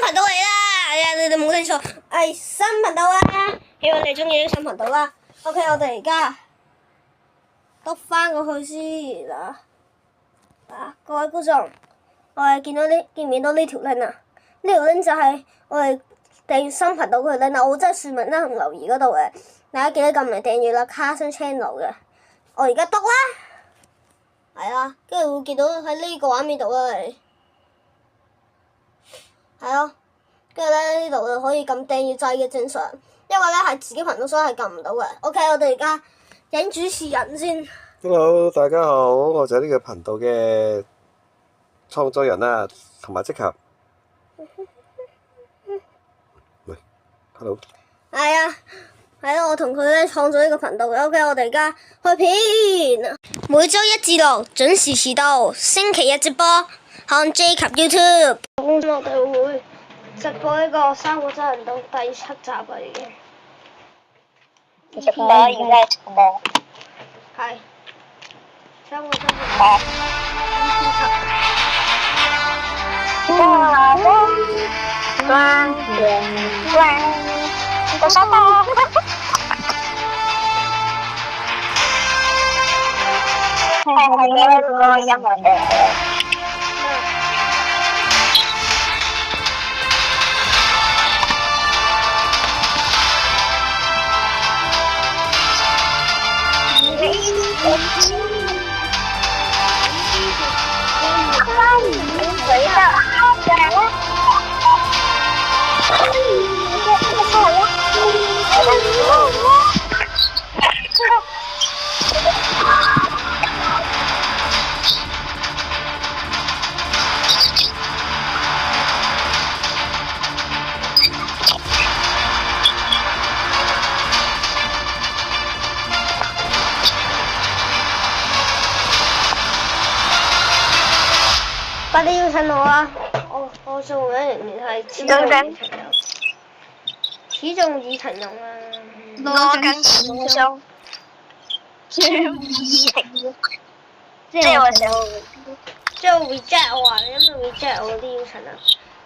頻道嚟啦！哎呀，你哋冇聽錯，係新頻道啦！希望你中意呢個新頻道啦。OK， 我哋而家篤翻過去先啦。各位觀眾，我哋見唔見到呢條 link 啊？呢條 link 就係我哋訂閱新頻道嘅 link 啊！我真係説明啦同留言嗰度嘅，大家記得撳嚟訂閱啦，卡森 channel 嘅。我而家篤啦，係啦，跟住會見到喺呢個畫面度啦，你係咯，跟住咧呢度就可以撳訂閱掣嘅正常，因為咧係自己頻道所以係撳唔到嘅。OK， 我哋而家引主持人先。Hello， 大家好，我就係呢個頻道嘅創作人啦，同埋積合。喂 ，Hello。係啊。係咯，我同佢咧創造呢個頻道嘅。OK，我哋而家開片，每周1至6準時遲到，星期日直播，看 J 及 YouTube。我哋會直播呢個《三國真人檔》第7集啊，已經。直播而家直播。係。三國真人檔。我收到。係嘅，嗰個音樂嘅。快啲邀請我啊！我做嘅仍然係始終已停用啊！攞緊錢中，即係我想，即係 reject 我啊！你有冇 reject 我啲邀請啊？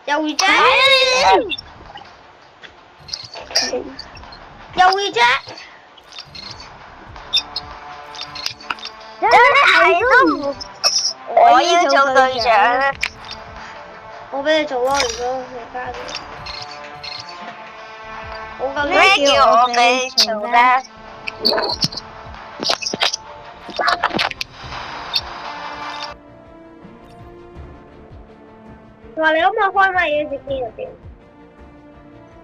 又 reject， 又 reject， 真係都唔，我要做隊長。我俾你做咯，如果你加嘅。咩叫我俾你做咧？話你可唔可以開咪嘅隻機入邊？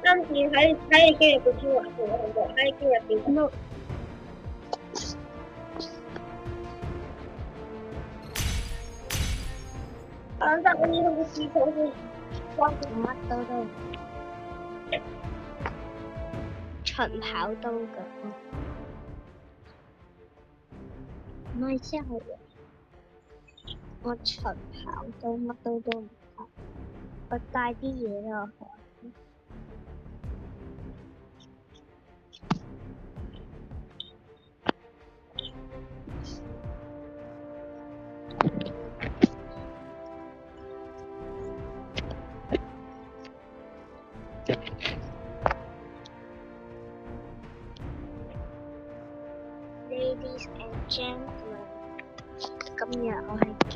跟住喺你機入邊先還住好唔好？喺機入邊。等陣我要去廁所先。乜都都。循跑刀㗎。唔係之後我循跑刀乜都唔得，我帶啲嘢落去。Ladies and gentlemen， 今日我係基。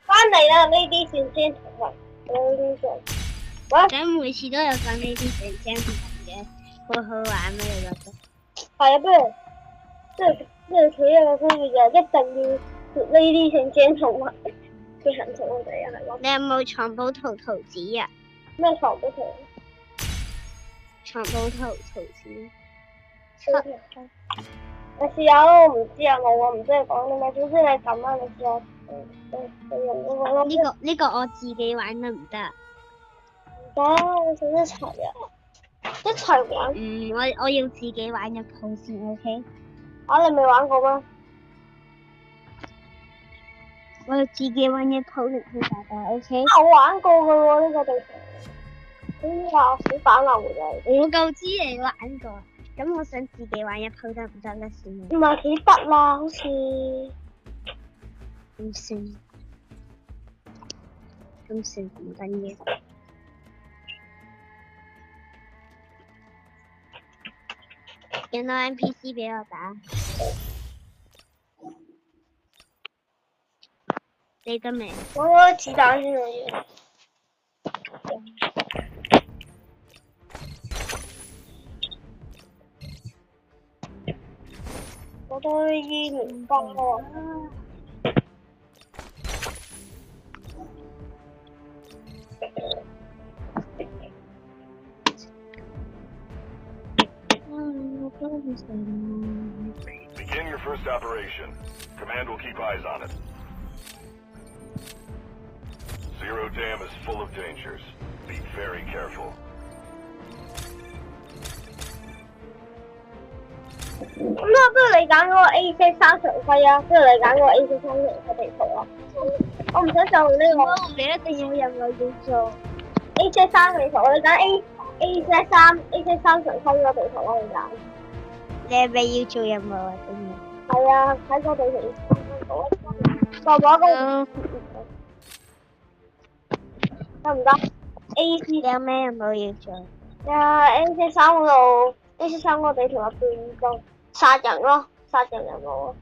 翻嚟啦！呢啲線先同埋呢種，咁每次都有講呢啲線先同嘅，好好玩咩？你覺得？係啊，不如企一個公寓就一定要呢啲線先同埋嘅行程我哋係咯。你有冇藏寶圖紙啊？咩藏寶圖？藏寶圖紙。你試下咯，我唔知啊，我唔知你講啲咩，總之你撳啦，你試下。呢個我自己玩得唔得？我想一齊啊！一齊玩我要自己玩一鋪先 ，OK？啊！你未玩過咩？我要自己玩一鋪嚟先大家 ，OK？我玩過嘅喎呢個地方，呢個好反流嘅。我夠知你玩過，咁我想自己玩一鋪得唔得咧先？唔係幾得啦，好似唔算，咁算唔緊要。有冇 NPC 俾我打？你得未？我攞子彈先可以。我都醫唔翻喎。Begin your first operation. Command will keep eyes on it. Zero Dam is full of dangers. Be very careful. 咁啊，不如你揀嗰個 A7 3常規啊，不如你揀嗰個 A7 3常規地圖啊。我唔想就呢個。你一定要任務要做。A7 3地圖，你揀 A7 3常規嗰個地圖咯，你揀。你係咪要做任務啊？真係。係啊，喺個地圖要做嗰得唔得 ？A4 有咩任務要做？A7 3嗰度 ，A7 3嗰個地圖入邊就殺人咯，殺人任務。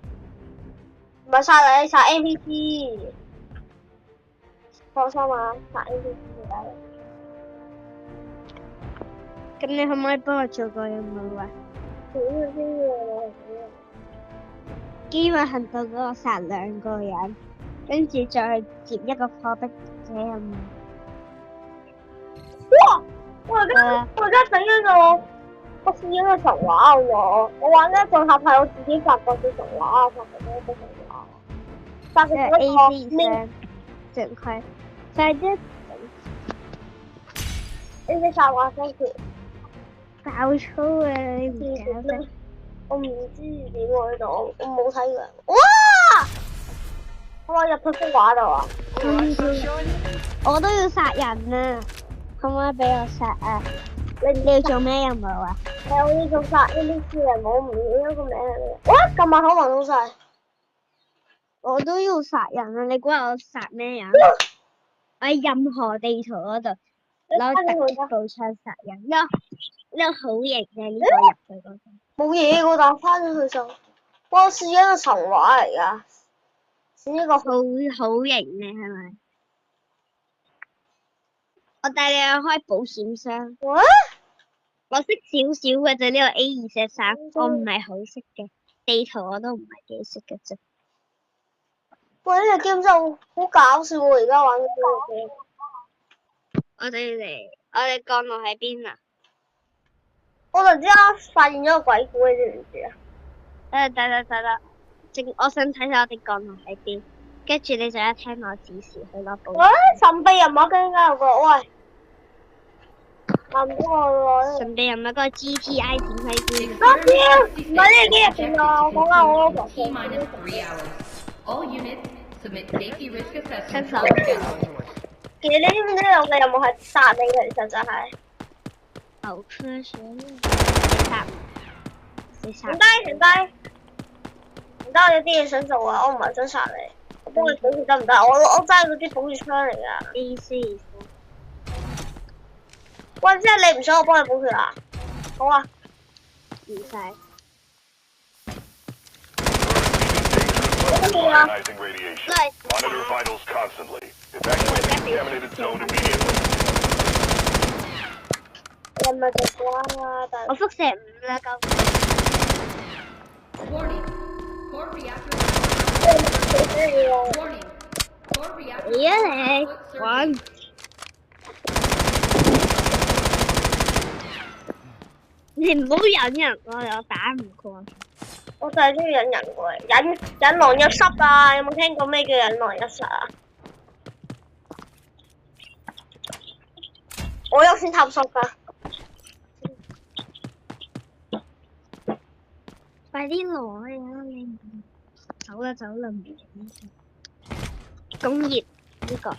唔係殺你，殺 NPC。放心啊，殺 NPC 就得啦。咁你可唔可以幫我做個任務啊？機密行動嗰個殺2個人，跟住再接一個破壁者任務。哇！我而家整緊個試緊個神話喎，我玩呢一個係我自己發覺嘅神話，發覺咗一個神話，發覺咗一個咩？正規，快啲 A4 3話聲條。爆粗啊！你唔搞得？我唔知點喎呢度，我冇睇過。哇！我入去幅畫度啊！我都要殺人啊！可唔可以俾我殺啊？你要做咩任務啊？我要做殺 NPC 任務，我唔記得個名係咩。哇！今晚好運好晒。我都要殺人啊！你估我殺咩人？我喺任何地圖嗰度攞突擊步槍殺人，呢個好型嘅呢個入去嗰度。冇嘢喎，但翻咗去就，我試緊個神話嚟㗎，試一個好型嘅係咪？我帶你去開保險箱。哇！我識少少嘅啫，呢個 A2-3，我唔係好識嘅，地圖我都唔係幾識嘅啫。喂，呢隻 game 真係好搞笑喎！而家玩呢個 game。我哋降落喺邊啊？我突然之間發現咗個鬼故，你知唔知啊？得，我想睇下我哋降落喺邊，跟住你就一聽我指示去攞保險。喂，神秘人物跟住有個喂，唔到我喎。神秘人物嗰個 GTI 點喺邊？我屌，唔係呢個機入邊啊！我講緊我嗰個。T-minus 3 hours. All units submit safety risk assessments That's all. on schedule. 其實你知唔知有嘅任務係殺你嘅？其實就係。牛車水，你殺停低，我有啲嘢想做啊！我唔係想殺你，我幫你保住得唔得？我揸嗰啲保住槍嚟㗎。AC。喂，即係你唔想我幫你保住啊？好啊。唔使。 Ionizing radiation. Monitor vitals constantly. Evacuate the contaminated zone immediately. 任務就關啦，但係我輻射5啦，夠。 Warning. Core reactor. 你 Warning. Core reactor. 嚟啊你，滾！你唔好引人我打唔過。我就係中意引人過嚟，引狼入室啊！有冇聽過咩叫引狼入室啊？我優先探索㗎。快啲攞呀！你走啦走啦，唔影咁熱呢個。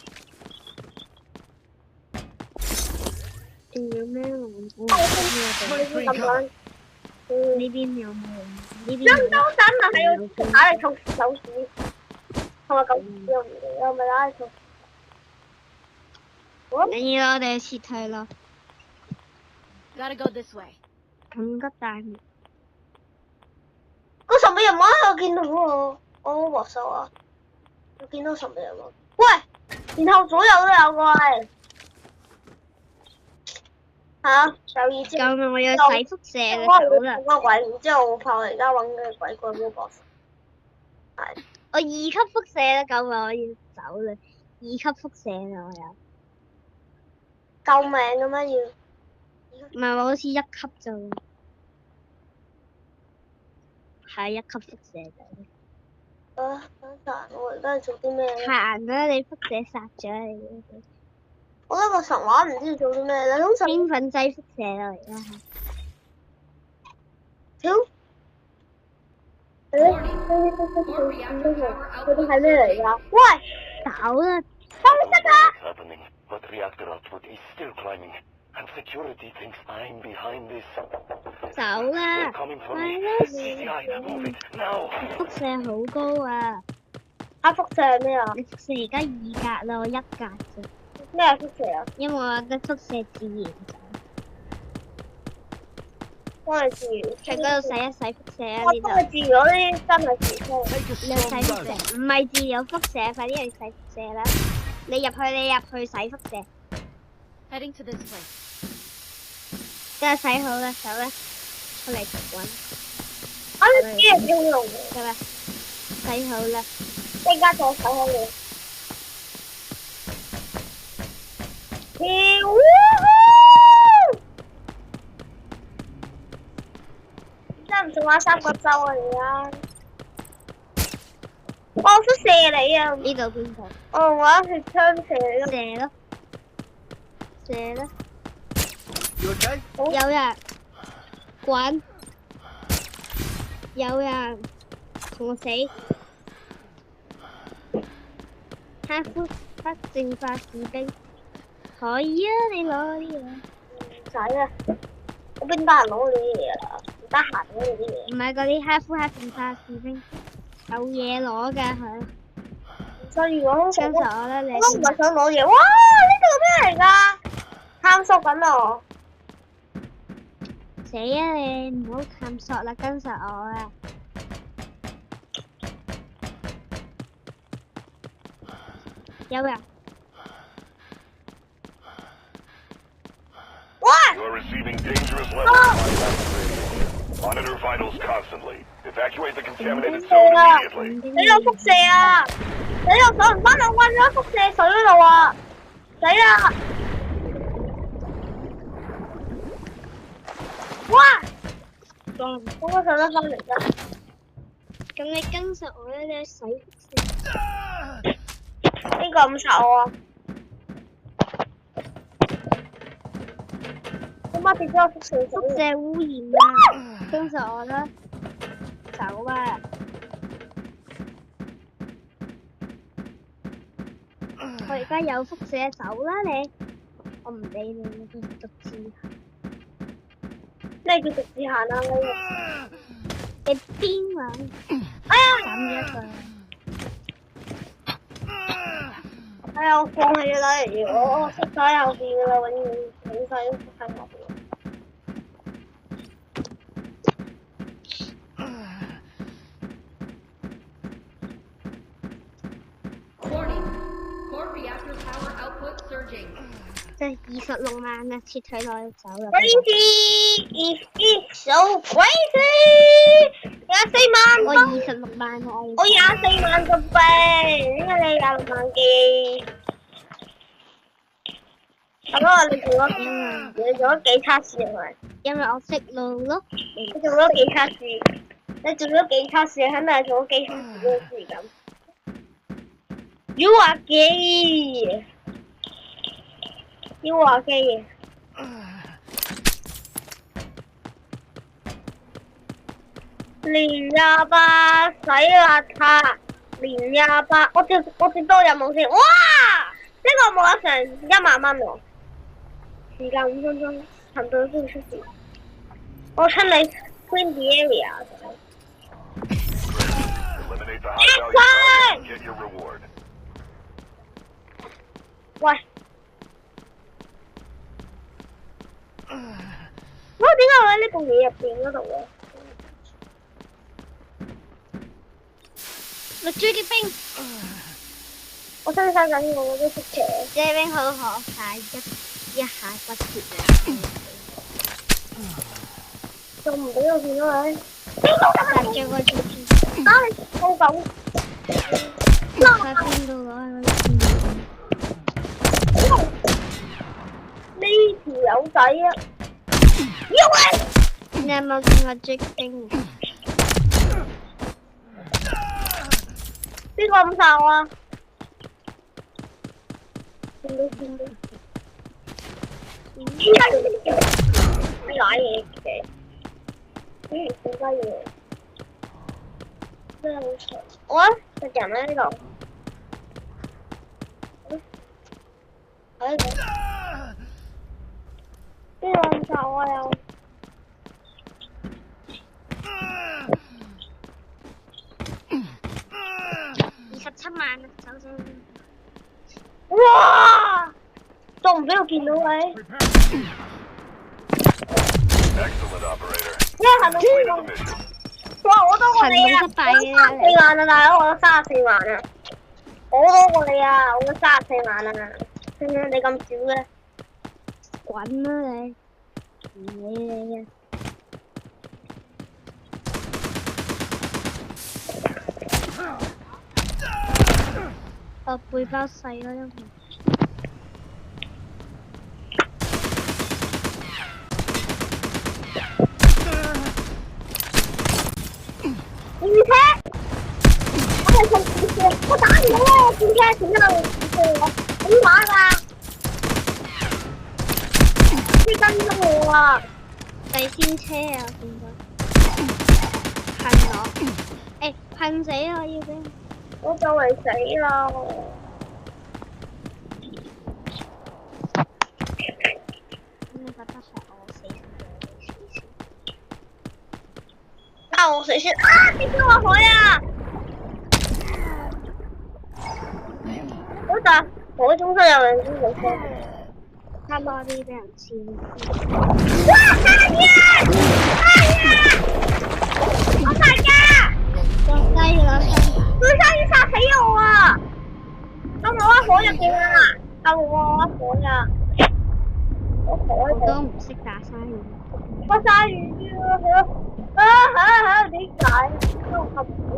仲有咩龍菇？咁樣。呢邊有冇？呢邊張刀仔咪係要打嚟同手指，同埋狗又咪打嚟同。你要我哋撤退咯。 Gotta go this way. 咁急大面。嗰神秘人物我見到喎，我獲手啊！我見到神秘人物。喂，然後左右都有個係。嚇！有意知。救命！我要洗輻射啦，走啦！個鬼，然之後我怕我而家揾嘅鬼鬼冇博士。係。我2級輻射啦，救命！我要走啦，2級輻射啦，我有。救命咁樣要。唔係，我好似1級咋。係1級輻射咋。啊！等陣，我而家係做啲咩咧？行啦！你輻射殺咗你。我呢個神話唔知做啲咩，你通常興奮劑輻射啦，而家係。屌！嗰啲係咩嚟㗎？喂！走啦！得唔得㗎？ happening, but reactor output is still climbing, and security thinks I'm behind this. 走啦！ They're coming for 快 me. 啦！ CCI, move it now. 輻射好高啊！輻射係咩啊？你輻射而家2格啦，我1格啫。咩係輻射啊？因為我覺得輻射自然走。幫你治療。喺嗰度洗一洗輻射啊！我呢度幫你治療嗰啲真係治療。你去洗輻射，唔係治療輻射，快啲去洗輻射啦！你入去洗輻射， Heading to this place. 真係洗好啦，走啦，出嚟滾，啊！你啲人要用嘅，得啦，洗好啦，即刻再手好你。跳！真唔仲玩三角洲啊而家？我想射你啊！呢度邊度？哦，我一血槍射你咯。射咯，射啦， You okay? 有人滾，有人同我死，黑淨化士兵，可以啊，你攞啲嘢。唔使啊，我邊得閒攞你啲嘢啊？唔得閒攞你啲嘢。唔係嗰啲黑淨化士兵，有嘢攞㗎佢。所以我跟實我啦，你我都唔係想攞嘢。哇！呢個咩嚟㗎？探索緊我。死啊你！唔好探索啦，跟實我啊！有人 喂！ You are receiving dangerous levels of radioactive. Monitor vitals constantly. Evacuate the contaminated zone immediately. 你有輻射啊！你又上唔翻嚟，困咗輻射水嗰度啊！死啦！哇！我上得翻嚟㗎。咁你跟實我啦，你去洗輻射。邊個咁殺我啊？點解跌咗個輻射水？輻射污染啊！跟實我啦，走啊！我而家有輻射，走啦你！我唔理你，你繼續自咩叫直視行啊？你邊啊？哎呀！斬咗一個。哎呀，我放棄啦！我縮咗喺後邊㗎啦，永遠起晒都縮喺後邊。Warning. Core reactor power output surging. 即係26萬啊！撤退落去走啦。 Crazy is so crazy！24萬。我26萬啊！我24萬個幣，點解你26萬嘅？咁我你做咗幾測試係咪？因為我識路咯。你做咗幾測試？你做咗幾測試？肯定係做咗幾測試嗰個時間。You are gay！You are gay！年28洗邋遢，年28我接多任務先，哇！呢個冇得成10000喎，時間5分鐘，頻道先出事。我出你 clean the area。 Eliminate the high value target and get your reward. 喂，我點解會喺呢部嘢入邊嗰度嘅？綠珠啲冰，我真係緊要，我都識騎。啲冰好可怕，一下不跌嘅。仲唔俾我見到你？但係個豬豬，啊！你好狗！喺邊度啊？呢條友仔啊！妖喂！你有冇見過追冰？邊個咁哨啊？見到。咩嘢嘅？點解嘢？真係好嘈！喂，食人喺呢度。喺度。邊個咁哨啊又？ 27萬啊，走先。哇！仲唔俾我見到你？ Excellent, operator. 咩係咪 Complete the mission. 哇！我多過你啊！行動失敗嘅我34萬啊，大佬，我34萬啊！我多過你啊，我34萬啊！你咁少嘅？滾啦你！唔理你啊！我背包細咯，因為電車，我係從電車，我打唔到啊！電車點解我點打㗎？啲跟蹤我啊！第先車啊，見到噴我，誒噴死我要俾！我就嚟死啦！我覺得係我死先。啊！我死先啊！點解我海啊？好在我中心有人先上車。差唔多啲俾人黐。哇！大爺！大爺！我大家！落低咗身。佢生意殺死我啊！救我啊！火入邊啊！救我啊！火啊！我火我都唔識打鯊魚。我鯊魚啊！點解？都咁唔好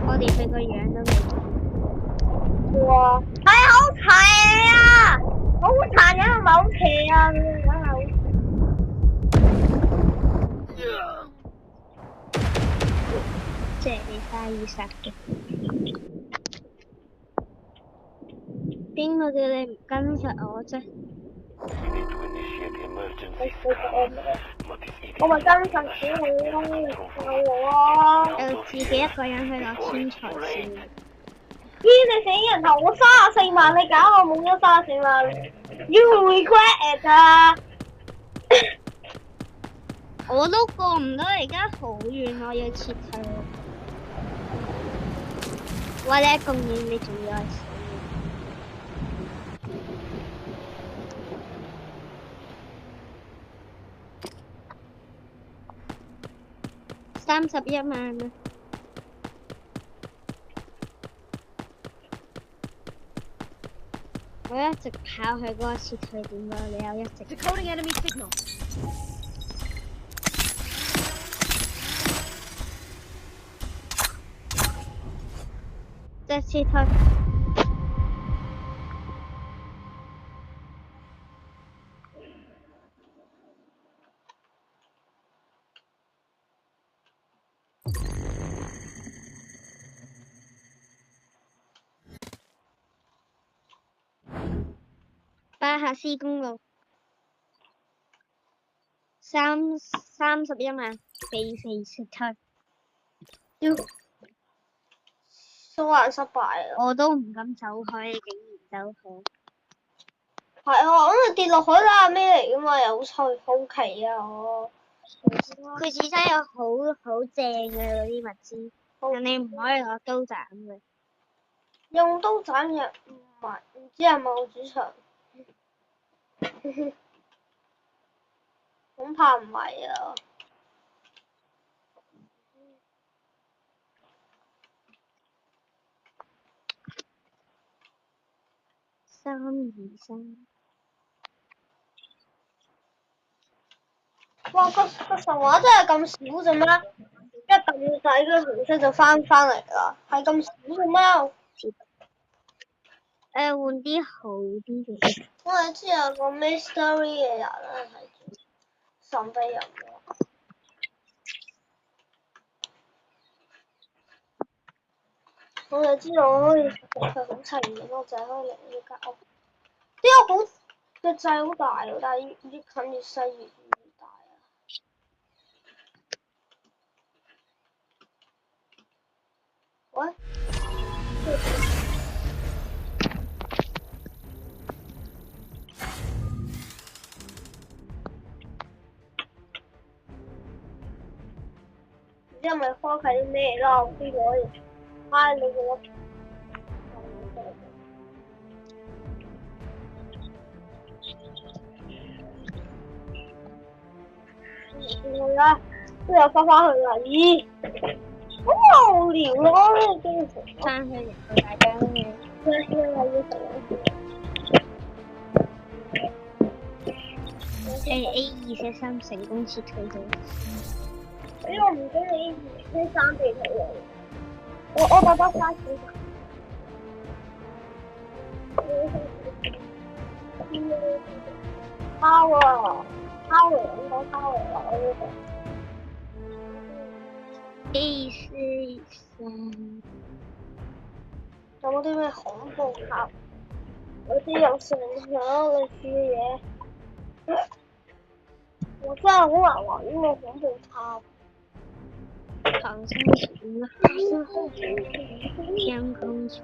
我連佢個樣都未見。哇！係好邪啊！好殘忍，唔係好邪啊！佢樣係好。即係你鯊魚殺嘅。邊個叫你唔跟實我啫？我咪跟實死你咯！救我啊！又自己一個人去攞天才線。咦！你死人頭！我34萬，你搞我冇咗34萬 ，You regret it 啊！我都過唔到，而家好遠，我要撤退。喂，你咁遠，你仲要去死？31萬啊！我一直跑去嗰個撤退點嗰度，你又一直。Decoding enemy signal. 再撤退。巴克斯公路31萬被肥撤退，蘇蘭失敗啊！我都唔敢走海，你竟然走海。係啊，咁你跌落海啦，咩嚟噶嘛？又好奇啊我。佢自身有好正嘅嗰啲物資，但你唔可以攞刀斬嘅。用刀斬人唔知係咪我主場？恐怕唔係啊！323，哇！個神話真係咁少啫咩？一撳仔嘅紅色就翻嚟啦，係咁少嘅咩？換啲好啲嘅。我係知有個 mystery 嘅人咧，睇住神秘人喎。我就知道我可以佢好齊嘅，我就係可以嚟呢間屋。呢個好個掣好大喎，但係越近越細越大啊！喂？唔知係咪開啟啲咩啦？我知可以開你個。去啦，都有翻去啦。咦，好無聊咯！呢個經常翻去人哋大家嘅。A243成功撤退咗。我唔想你A243被退嚟。我爸爸花錢。Power 應該 Power 啦，我呢個。A43有冇啲咩恐怖塔？有啲有上下類似嘅嘢。我真係好難玩呢個恐怖塔。唐僧鼠啊，天空鼠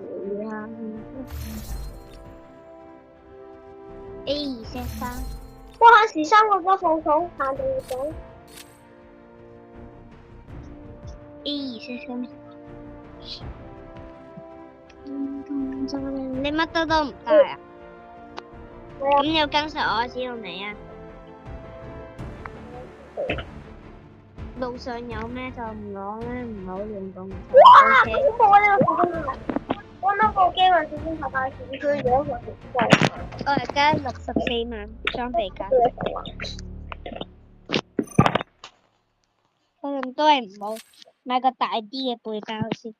啊，A243。哇！限時3個鐘放數，限定活動。A243。你乜都唔帶啊？咁要跟實我指導你啊！路上有咩就唔講咧，唔好亂動。哇！恐怖啊！呢個小精靈，我諗部機話小精靈大選區咗個情況。我而家64萬裝備價，都係唔好買個大啲嘅背包先，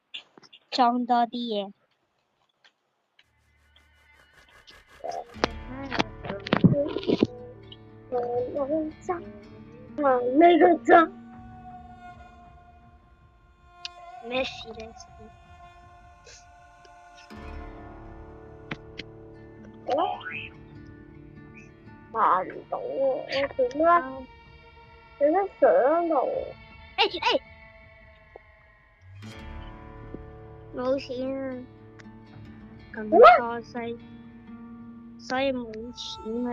裝多啲嘢。呢個真咩事咧？行唔到喎，我點啦？你喺上度？冇錢啊！咁錯勢，所以冇錢啊！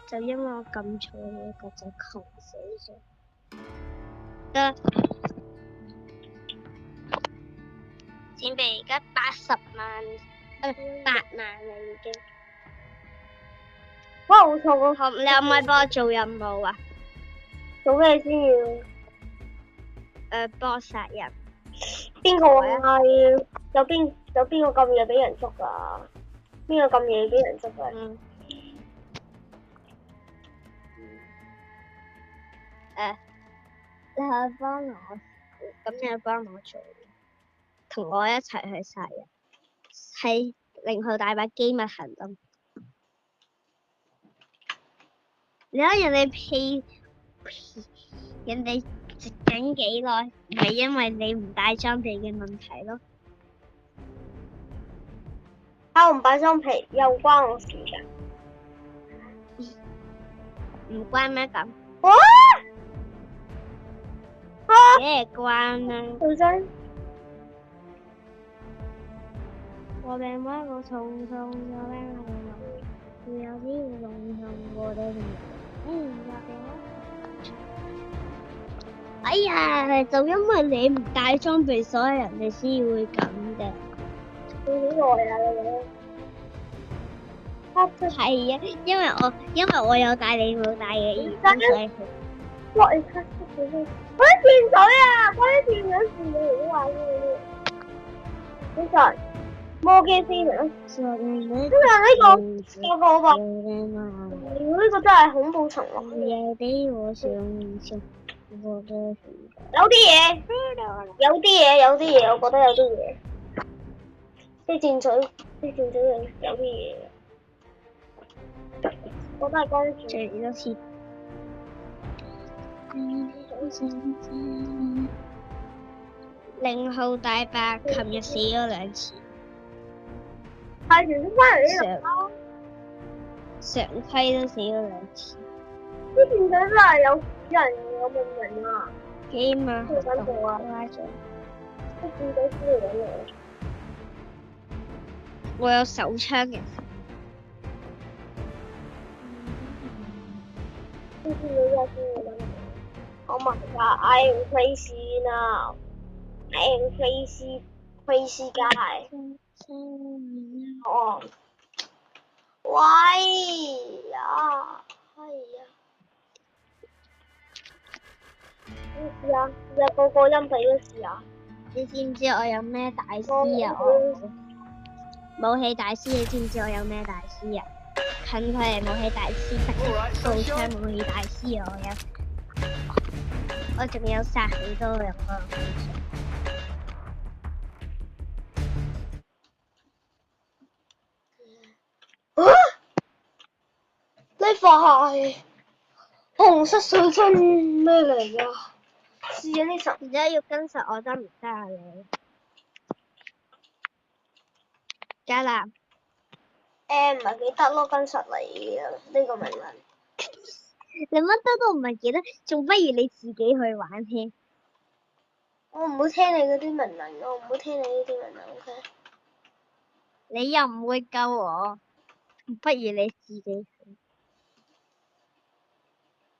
就因為我撳錯嗰個就窮死咗。得，錢幣而家80萬，8萬啦已經。哇！好錯喎！你可唔可以幫我做任務啊？做咩先要？幫我殺人。邊個啊？有邊個咁夜俾人捉㗎？邊個咁夜俾人捉㗎？你可以幫我，咁你幫我做，同我一齊去殺人，係0號大白機密行動。你睇人哋值緊幾耐，唔係因為你唔帶裝備嘅問題咯。我唔擺裝備又關我事㗎。唔關咩咁？哇！梗係關啦。小心！我哋媽個重重咗咧，有啲重重我哋哎呀，就因為你唔帶裝備，所有人哋先會咁嘅。好耐啊你。係啊，因為我有帶你冇帶嘅意思，所以哇！你睇嗰啲潛水啊，嗰啲潛水是你好玩嘅。呢個魔機飛人，上面呢個吧，呢個真係恐怖層喎。有啲我想我都有啲嘢，我覺得有啲嘢。啲戰水有啲嘢。我都係關注。最多次。0號大白琴日死咗2次，係全翻嚟呢度。常規都死咗2次。啲戰水真係有人有命名啊！幾萬做緊做啊！拉咗。啲戰水輸嚟嘅。我有手槍嘅。Oh my god, I am crazy now. I am crazy guy. 哦，喂呀，係呀，咩事啊？試下個個音俾佢試下。你知唔知我有咩大師啊？武器大師，你知唔知我有咩大師啊？近距離武器大師，步槍武器大師啊！我仲有殺好多人啊！呢塊係紅色水晶咩嚟㗎？試下呢層。而家要跟實我得唔得啊你？加啦。唔係幾得咯，跟實你啊呢個命令。你乜都唔係記得，仲不如你自己去玩添。我唔會聽你嗰啲命令，我唔會聽你呢啲命令 ，OK？你又唔會救我，不如你自己去。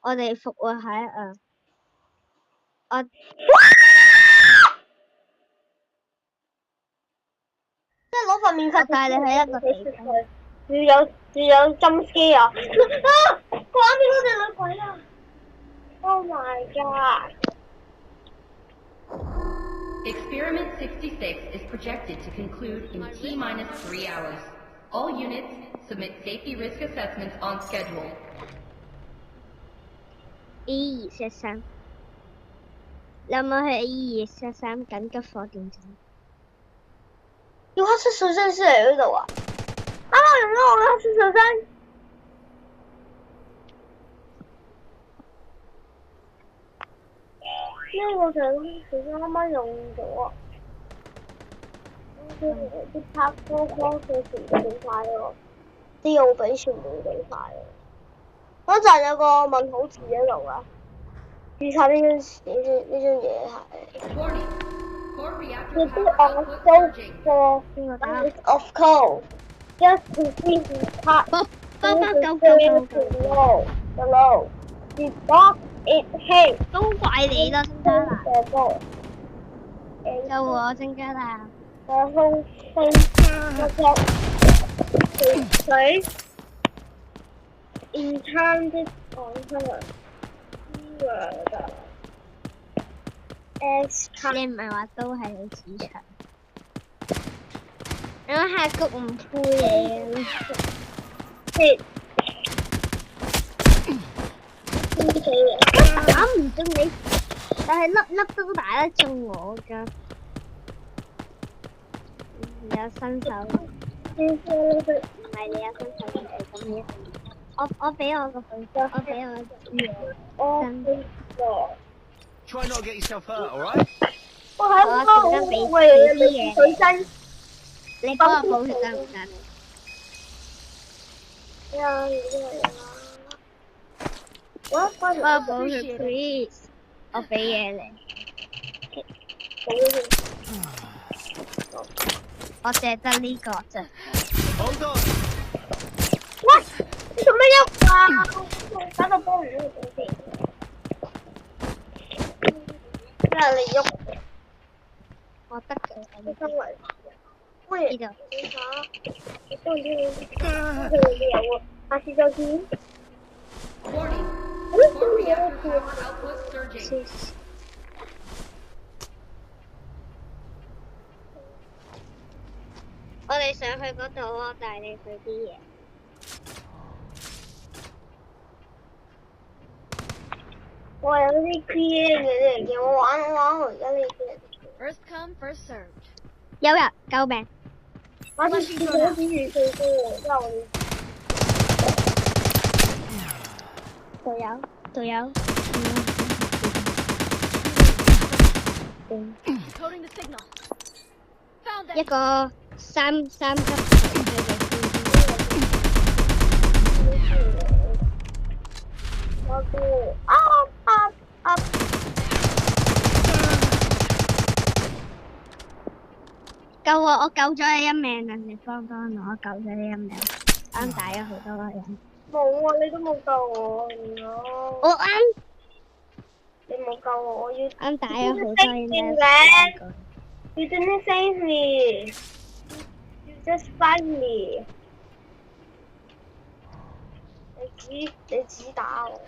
我哋復活喺我即係攞塊面巾帶你去一個地方。要有針機啊！掛住嗰隻女鬼啊 ！Oh my god！ Experiment 66 is projected to conclude in T-minus 3 hours. All units submit safety risk assessments on schedule. A273，你有冇去 A273 緊急火電站？要黑色水晶師嚟呢度啊！啱啱用咗我嘅黑色水晶。呢個就係黑色水晶，啱啱用咗。啲拍波光嘅全部俾晒咯，啲奧比全部俾晒咯。嗰陣有個問號字喺度啊！註冊呢張嘢係。 Warning. Core 亦 reactor 都 power 我 output 都 surging. 個 of coal just to see the part below. Did not it hate 都怪你啦，真加拿。 the ball? 救我，真加拿。然後飛嗰個水 intended on her as 你唔係話都係好市場？因為下谷唔配嘢。打唔中你，但係粒粒都打得中我㗎。有新手，唔係你有新手就係咁樣。我俾我個粉絲，我俾我真。 Try not to get yourself hurt, alright? 我喺度好貴嘅水晶。你幫我補血得唔得？我幫我冇去 please，我俾嘢你，我淨係得呢個啫。 Hold on. 喂，你做咩喐啊？搞到幫唔到你哋。咩啊？你喐？我得嘅，你周圍。喂，呢度。你下，你都有啊？下次再見。 Warning. Core reactor power output surging. 我哋上去嗰度，我帶你去啲嘢。我有啲 clear 嘅嘢，我玩我而家呢啲。 First come, first served. 有人救命！我啲電腦指住最高喎，之後隊友。 Decoding the signal. Found them. 一個三級嘅我都啊！救我救咗你一命啊！你幫我，我救咗你一命，啱打咗好多個人。冇啊！你都冇救我，我啱你冇救我，我要啱打咗好多人。You didn't save me. You just fight me. 你只打我，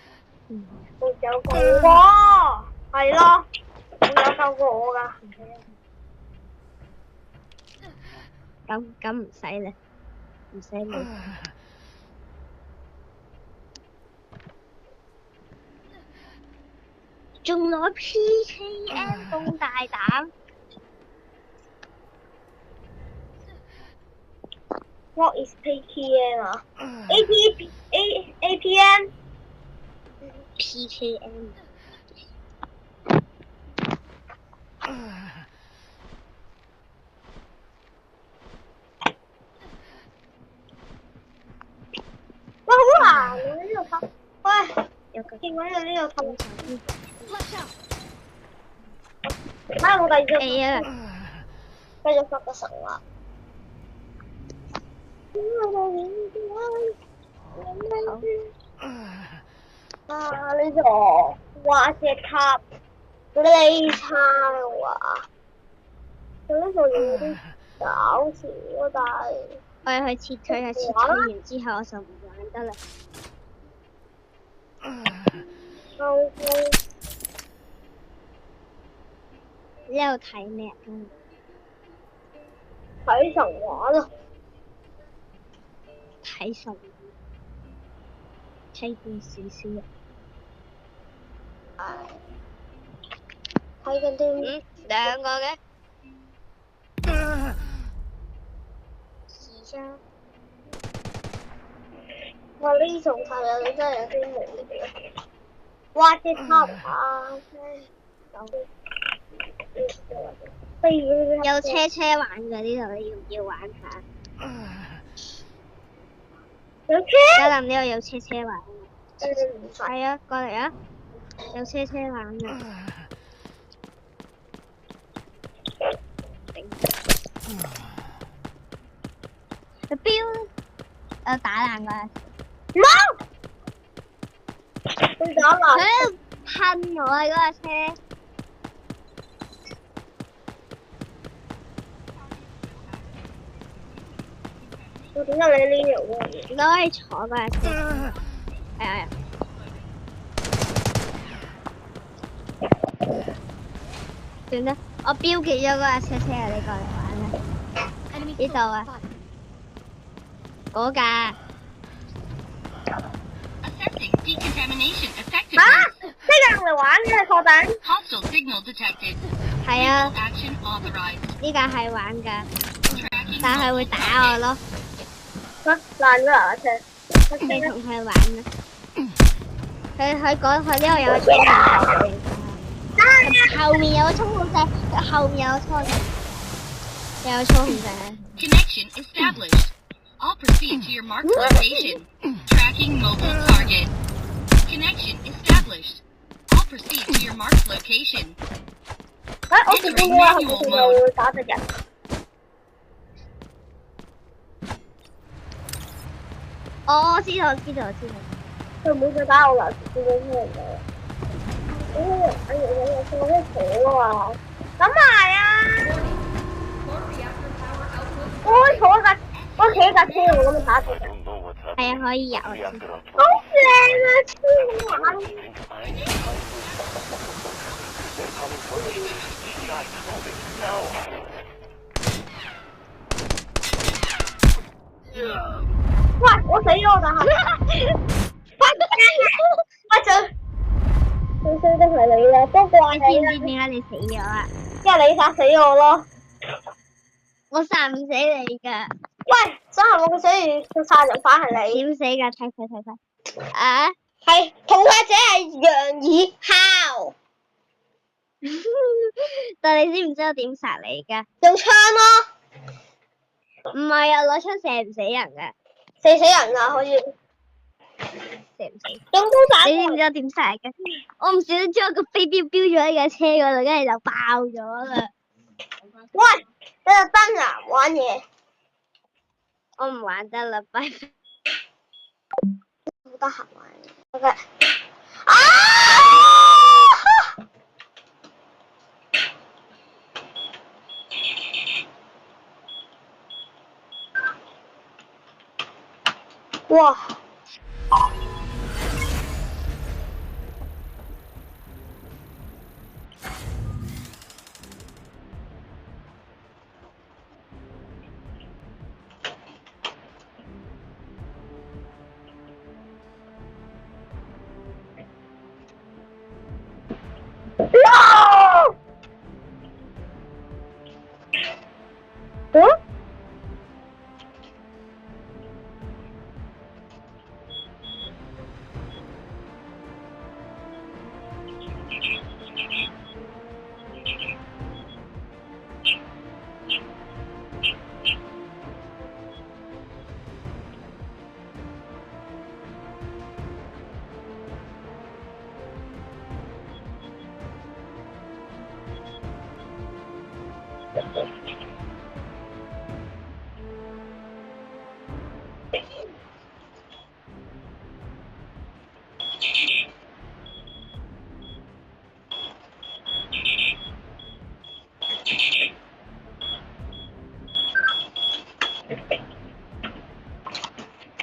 冇有救我，係咯，冇有救過我㗎。咁唔使啦，唔使你。仲攞 PKM 咁大膽？ What is PKM 啊？APM PKM 哇，好難啊！呢度偷，喂，有個見揾到呢度偷。 Flash out. 睇下我第二隻， A 啊！繼續發個神話。啊！呢度哇隻塔呢差話，佢呢度有啲搞笑啊，但係我要去撤退，撤退完之後我就唔玩得啦。收呢度睇咩啊？睇神話咯。睇神，睇故事先。睇緊啲兩個嘅。哇！呢種塔有你真係有啲無聊。哇！隻塔啊，有車玩嘅呢度，你要唔要玩下？有車？嘉林呢度有車玩。唔使。係啊，過嚟啊！有車玩嘅。個標，我打爛佢。冇。佢打爛。佢噴我啊！嗰架車。我點解你呢度喎？你可以坐嗰架車。係啊。算啦，我標記咗嗰架車啊！你過嚟玩啦。呢度啊。嗰架。 Assessing decontamination effectiveness. 啊！呢個用嚟玩嘅確定。 Hostile signal detected. 係啊， Action authorized. 呢架係玩㗎， Tracking 但係會打我咯。乜爛咗啊車？你同佢玩啦。佢呢度有個充電掣，後面有個充電掣，後面有個充電掣。 Connection established. I'll proceed to your marked location. Tracking mobile target. Connection established. I'll proceed to your marked location. 我見到啊，係咪佢哋會打隻人？我知道。佢唔會再打我啦，見到咩嚟嘅？哎呀，我都坐啊！咁埋啊！我企喺架車度咁樣打佢。係啊，可以入。好靚啊！超玩。喂，我死咗但係，喂就最衰都係你啦，都怪你知唔你啦，知點解你死咗啊？因為你殺死我咯。我殺唔死你㗎。喂，想係我嘅死魚殺人犯係你，點死㗎？睇。啊！係屠殺者係楊以孝，但你知唔知我點殺你㗎？用槍咯，唔係啊，攞槍射唔死人㗎，射死人啊可以，射唔死。用刀殺你知唔知我點殺㗎？我唔小心將個飛鏢標咗喺架車嗰度，跟住就爆咗啦。喂，你特登啊玩嘢，我唔玩得啦，拜拜。好得閒玩。OK。啊！哇！No！ 嗯？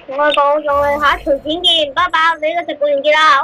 我講咗，下一條片見，拜拜，你個直播完結啦。